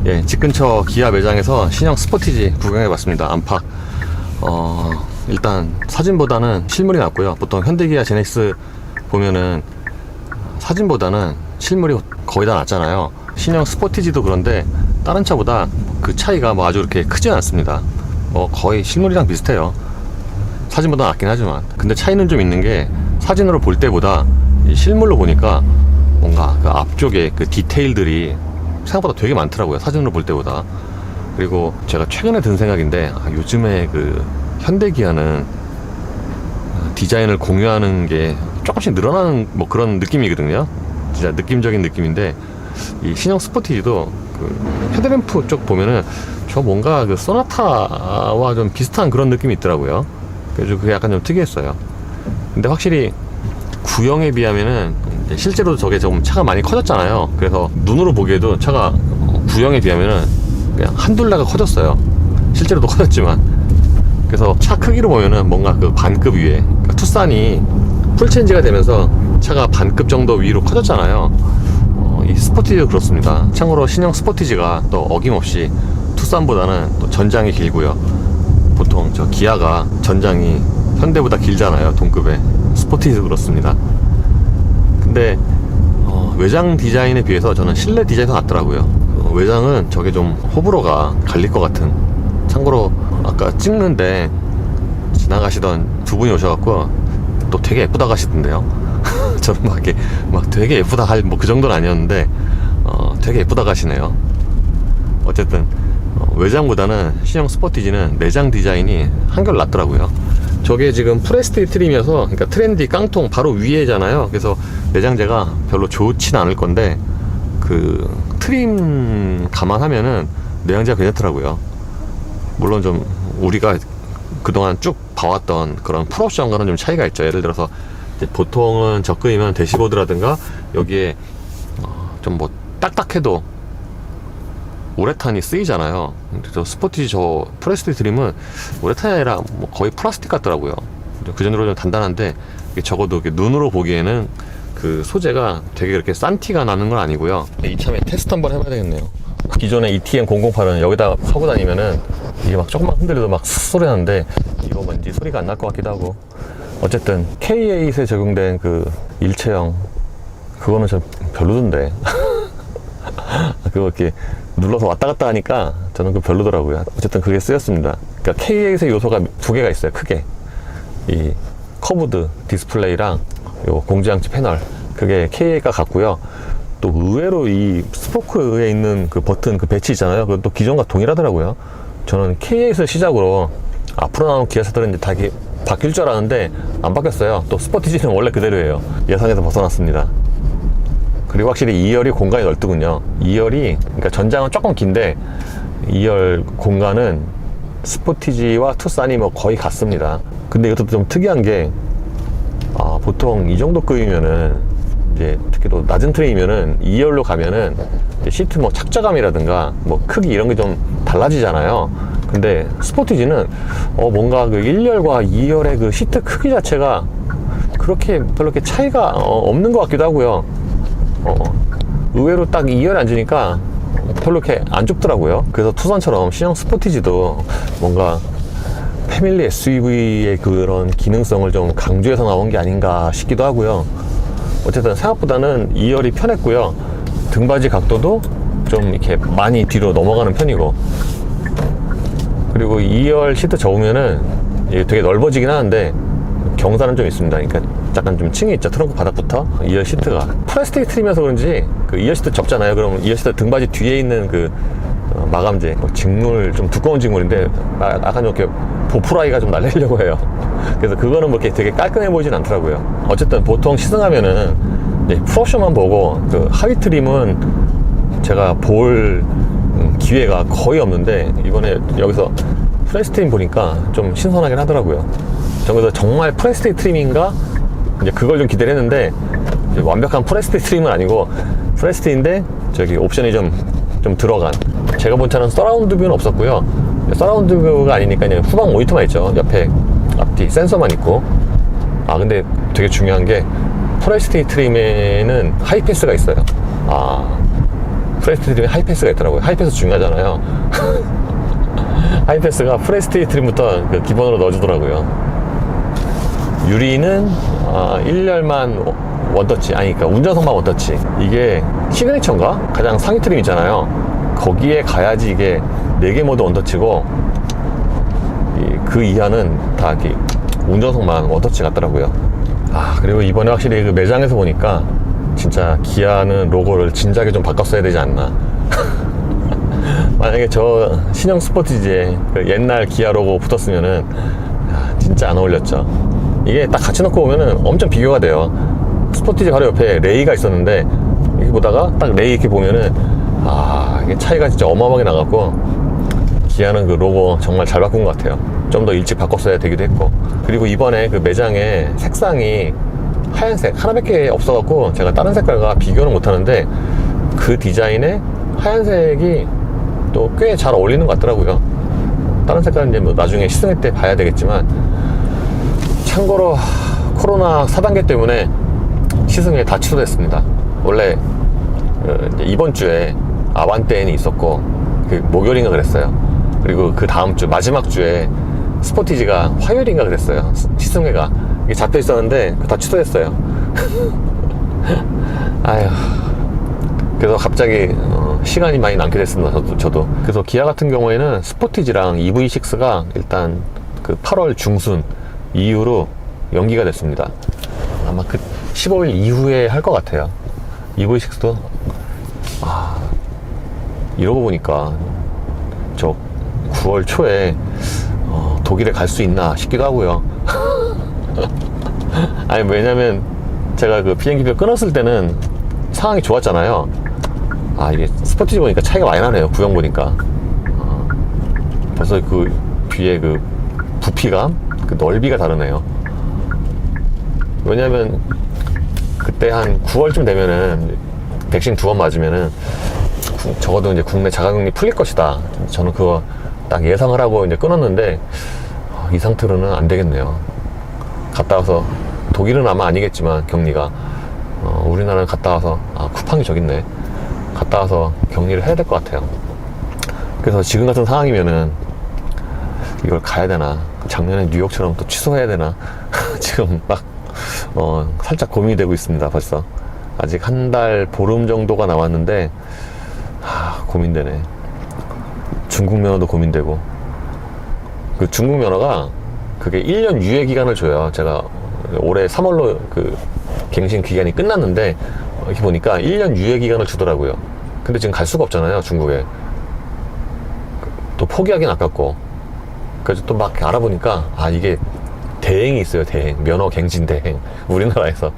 예, 집 근처 기아 매장에서 신형 스포티지 구경해봤습니다. 안팎. 일단 사진보다는 실물이 낫고요. 보통 현대기아 제넥시스 보면은 사진보다는 실물이 거의 다 낫잖아요. 신형 스포티지도 그런데 다른 차보다 그 차이가 뭐 아주 이렇게 크진 않습니다. 거의 실물이랑 비슷해요. 사진보다 낫긴 하지만. 근데 차이는 좀 있는 게 사진으로 볼 때보다 이 실물로 보니까 뭔가 그 앞쪽에 그 디테일들이 생각보다 되게 많더라고요. 사진으로 볼 때보다. 그리고 제가 최근에 든 생각인데 요즘에 그 현대기아는 디자인을 공유하는 게 조금씩 늘어나는 뭐 그런 느낌이거든요. 진짜 느낌적인 느낌인데 이 신형 스포티지도 그 헤드램프 쪽 보면은 저 뭔가 그 소나타와 좀 비슷한 그런 느낌이 있더라고요. 그래서 그게 약간 좀 특이했어요. 근데 확실히 구형에 비하면은 실제로 저게 좀 차가 많이 커졌잖아요. 그래서 눈으로 보기에도 차가 구형에 비하면은 그냥 한둘레가 커졌어요. 실제로도 커졌지만. 그래서 차 크기로 보면은 뭔가 그 반급 위에, 그러니까 투싼이 풀체인지가 되면서 차가 반급 정도 위로 커졌잖아요. 이 스포티지도 그렇습니다. 참고로 신형 스포티지가 또 어김없이 투싼보다는 또 전장이 길고요. 보통 저 기아가 전장이 현대보다 길잖아요. 동급에. 스포티지도 그렇습니다. 근데 외장 디자인에 비해서 저는 실내 디자인이 더 낫더라고요. 외장은 저게 좀 호불호가 갈릴 것 같은. 참고로 아까 찍는데 지나가시던 두 분이 오셔갖고 또 되게 예쁘다 가시던데요. 저는 막 이렇게 막 되게 예쁘다 할 뭐 그 정도는 아니었는데 되게 예쁘다 가시네요. 어쨌든 외장보다는 신형 스포티지는 내장 디자인이 한결 낫더라고요. 저게 지금 프레스티 트림이어서, 그러니까 트렌디 깡통 바로 위에잖아요. 그래서 내장재가 별로 좋진 않을 건데 그 트림 감안하면은 내장재가 괜찮더라고요. 물론 좀 우리가 그동안 쭉 봐왔던 그런 풀옵션과는 좀 차이가 있죠. 예를 들어서 이제 보통은 접근이면 대시보드라든가 여기에 좀 뭐 딱딱해도 우레탄이 쓰이잖아요. 저 스포티지 저 프레스티 트림은 우레탄이 아니라 뭐 거의 플라스틱 같더라고요. 그 정도로 좀 단단한데 적어도 눈으로 보기에는 그 소재가 되게 그렇게 싼 티가 나는 건 아니고요. 이참에 테스트 한번 해봐야 되겠네요. 기존의 ETM008은 여기다 하고 다니면은 이게 막 조금만 흔들려도 막 소리 나는데 이거 뭔지 소리가 안 날 것 같기도 하고. 어쨌든 K8에 적용된 그 일체형 그거는 좀 별로던데. 그거 이렇게 눌러서 왔다 갔다 하니까 저는 그 별로더라고요. 어쨌든 그게 쓰였습니다. 그러니까 K8의 요소가 두 개가 있어요. 크게 이 커브드 디스플레이랑 요 공지장치 패널, 그게 K8가 같고요. 또 의외로 이 스포크에 있는 그 버튼 그 배치 있잖아요. 그것도 기존과 동일하더라고요. 저는 K8을 시작으로 앞으로 나온 기아차들은 이제 다 이렇게 바뀔 줄 알았는데 안 바뀌었어요. 또 스포티지는 원래 그대로예요. 예상에서 벗어났습니다. 그리고 확실히 2열이 공간이 넓더군요. 2열이, 그러니까 전장은 조금 긴데 2열 공간은 스포티지와 투싼이 뭐 거의 같습니다. 근데 이것도 좀 특이한 게 보통 이 정도 급이면은 이제 특히 또 낮은 트림이면은 2열로 가면은 시트 뭐 착자감이라든가 뭐 크기 이런 게 좀 달라지잖아요. 근데 스포티지는 뭔가 그 1열과 2열의 그 시트 크기 자체가 그렇게 별로 이렇게 차이가 없는 것 같기도 하고요. 의외로 딱 2열에 앉으니까 별로 이렇게 안 좁더라고요. 그래서 투싼처럼 신형 스포티지도 뭔가 패밀리 SUV의 그런 기능성을 좀 강조해서 나온 게 아닌가 싶기도 하고요. 어쨌든 생각보다는 2열이 편했고요. 등받이 각도도 좀 이렇게 많이 뒤로 넘어가는 편이고, 그리고 2열 시트 접으면은 되게 넓어지긴 하는데 경사는 좀 있습니다. 그러니까 약간 좀 층이 있죠. 트렁크 바닥부터 2열 시트가 프레스티 트림이어서 그런지 그 2열 시트 접잖아요. 그럼 2열 시트 등받이 뒤에 있는 그 마감재, 직물, 좀 두꺼운 직물인데 약간 이렇게 보풀아이가 좀 날리려고 해요. 그래서 그거는 뭐 이렇게 되게 깔끔해 보이진 않더라고요. 어쨌든 보통 시승하면은 풀옵션만 보고 그 하위 트림은 제가 볼 기회가 거의 없는데 이번에 여기서 프레스티 트림 보니까 좀 신선하긴 하더라고요. 그래서 정말 프레스티 트림인가 이제 그걸 좀 기대를 했는데 완벽한 프레스티 트림은 아니고 프레스티인데 저기 옵션이 좀 들어간, 제가 본 차는 서라운드 뷰는 없었고요. 서라운드 뷰가 아니니까 그냥 후방 모니터만 있죠. 옆에 앞뒤 센서만 있고. 근데 되게 중요한 게 프레스티 트림에는 하이패스가 있어요. 프레스티지 트림 하이패스가 있더라고요. 하이패스 중요하잖아요. 하이패스가 프레스티지 트림부터 그 기본으로 넣어주더라고요. 유리는 1열만 원터치, 아니 그러니까 운전석만 원터치. 이게 시그니처인가? 가장 상위 트림 있잖아요. 거기에 가야지 이게 4개 모드 원터치고 그 이하는 다 이렇게 운전석만 원터치 같더라고요. 그리고 이번에 확실히 그 매장에서 보니까 진짜 기아는 로고를 진작에 좀 바꿨어야 되지 않나. 만약에 저 신형 스포티지에 그 옛날 기아 로고 붙었으면은 진짜 안 어울렸죠. 이게 딱 같이 놓고 보면은 엄청 비교가 돼요. 스포티지 바로 옆에 레이가 있었는데 이렇게 보다가 딱 레이 이렇게 보면은 이게 차이가 진짜 어마어마하게 나갔고, 기아는 그 로고 정말 잘 바꾼 것 같아요. 좀 더 일찍 바꿨어야 되기도 했고. 그리고 이번에 그 매장에 색상이 하얀색 하나밖에 없어갖고 제가 다른 색깔과 비교는 못하는데 그 디자인에 하얀색이 또 꽤 잘 어울리는 것 같더라고요. 다른 색깔은 이제 뭐 나중에 시승회 때 봐야 되겠지만, 참고로 코로나 4단계 때문에 시승회 다 취소됐습니다. 원래 이번 주에 아반떼인이 있었고 그 목요일인가 그랬어요. 그리고 그 다음 주 마지막 주에 스포티지가 화요일인가 그랬어요. 시승회가 이게 잡혀 있었는데 다 취소했어요. 아휴. 그래서 갑자기 시간이 많이 남게 됐습니다. 저도. 그래서 기아 같은 경우에는 스포티지랑 EV6가 일단 그 8월 중순 이후로 연기가 됐습니다. 아마 그 15일 이후에 할 것 같아요. EV6도 이러고 보니까 저 9월 초에 독일에 갈 수 있나 싶기도 하고요. 아니 왜냐면 제가 그 비행기표 끊었을 때는 상황이 좋았잖아요. 이게 스포티지 보니까 차이가 많이 나네요. 구형 보니까 벌써 그 뒤에 그 부피감, 그 넓이가 다르네요. 왜냐면 그때 한 9월쯤 되면은 백신 2번 맞으면은 적어도 이제 국내 자가격리 풀릴 것이다. 저는 그거 딱 예상을 하고 이제 끊었는데 이 상태로는 안 되겠네요. 갔다 와서, 독일은 아마 아니겠지만 격리가 우리나라는 갔다 와서 쿠팡이 저기 있네. 갔다 와서 격리를 해야 될 것 같아요. 그래서 지금 같은 상황이면은 이걸 가야 되나, 작년에 뉴욕처럼 또 취소해야 되나 지금 막 살짝 고민이 되고 있습니다. 벌써 아직 한 달 보름 정도가 남았는데 고민되네. 중국 면허도 고민되고. 그 중국 면허가 그게 1년 유예 기간을 줘요. 제가 올해 3월로 그 갱신 기간이 끝났는데 이렇게 보니까 1년 유예 기간을 주더라고요. 근데 지금 갈 수가 없잖아요, 중국에. 또 포기하긴 아깝고. 그래서 또 막 알아보니까 이게 대행이 있어요. 대행, 면허 갱신 대행. 우리나라에서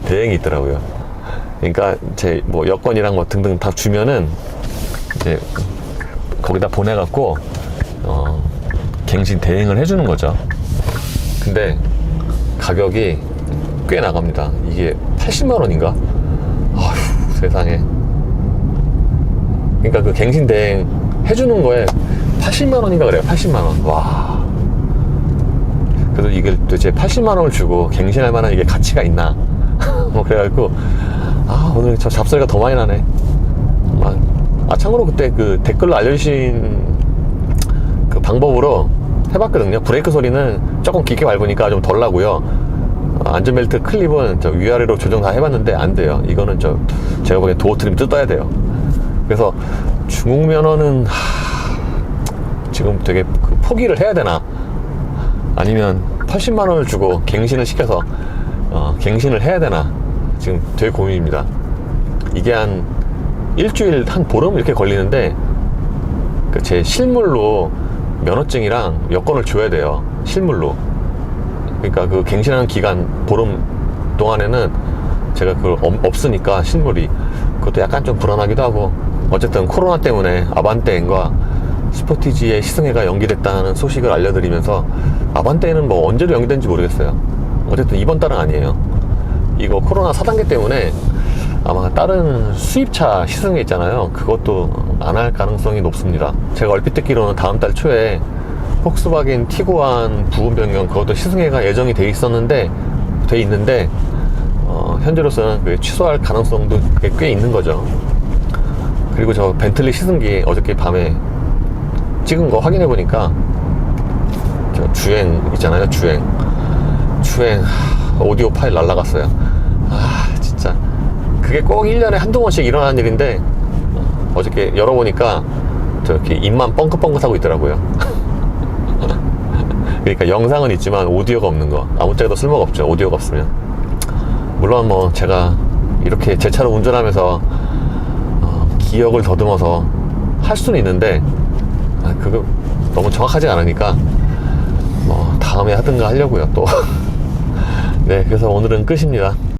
대행이 있더라고요. 그러니까 제 뭐 여권이랑 뭐 등등 다 주면은 이제 거기다 보내갖고 갱신 대행을 해주는 거죠. 근데 가격이 꽤 나갑니다. 이게 80만 원인가? 아휴, 세상에. 그러니까 그 갱신 대행 해주는 거에 80만 원인가 그래요. 80만 원. 와. 그래서 이게 도대체 80만 원을 주고 갱신할 만한 이게 가치가 있나? 뭐 그래가지고 오늘 저 잡소리가 더 많이 나네. 참고로 그때 그 댓글로 알려주신 그 방법으로 해봤거든요. 브레이크 소리는 조금 깊게 밟으니까 좀 덜 나고요. 안전벨트 클립은 저 위아래로 조정 다 해봤는데 안 돼요. 이거는 제가 보기엔 도어 트림 뜯어야 돼요. 그래서 중국 면허는 지금 되게 포기를 해야 되나, 아니면 80만 원을 주고 갱신을 시켜서 갱신을 해야 되나, 지금 되게 고민입니다. 이게 한 일주일, 한 보름 이렇게 걸리는데 제 실물로 면허증이랑 여권을 줘야 돼요. 실물로. 그러니까 그 갱신하는 기간 보름 동안에는 제가 그걸 없으니까 실물이, 그것도 약간 좀 불안하기도 하고. 어쨌든 코로나 때문에 아반떼인과 스포티지의 시승회가 연기됐다는 소식을 알려드리면서, 아반떼는 뭐 언제로 연기된지 모르겠어요. 어쨌든 이번 달은 아니에요. 이거 코로나 4단계 때문에 아마 다른 수입차 시승회 있잖아요. 그것도 안 할 가능성이 높습니다. 제가 얼핏 듣기로는 다음 달 초에 폭스바겐 티구안 부분 변경, 그것도 시승회가 예정이 돼 있는데 현재로서는 취소할 가능성도 꽤 있는 거죠. 그리고 저 벤틀리 시승기 어저께 밤에 찍은 거 확인해 보니까 저 주행 있잖아요. 주행 오디오 파일 날라갔어요. 아 진짜 그게 꼭 1년에 한두 번씩 일어나는 일인데 어저께 열어보니까 저렇게 입만 뻥긋뻥긋하고 있더라고요. 그러니까 영상은 있지만 오디오가 없는 거. 아무짝에도 쓸모가 없죠, 오디오가 없으면. 물론 뭐 제가 이렇게 제 차를 운전하면서 기억을 더듬어서 할 수는 있는데 그거 너무 정확하지 않으니까 뭐 다음에 하든가 하려고요 또. 네, 그래서 오늘은 끝입니다.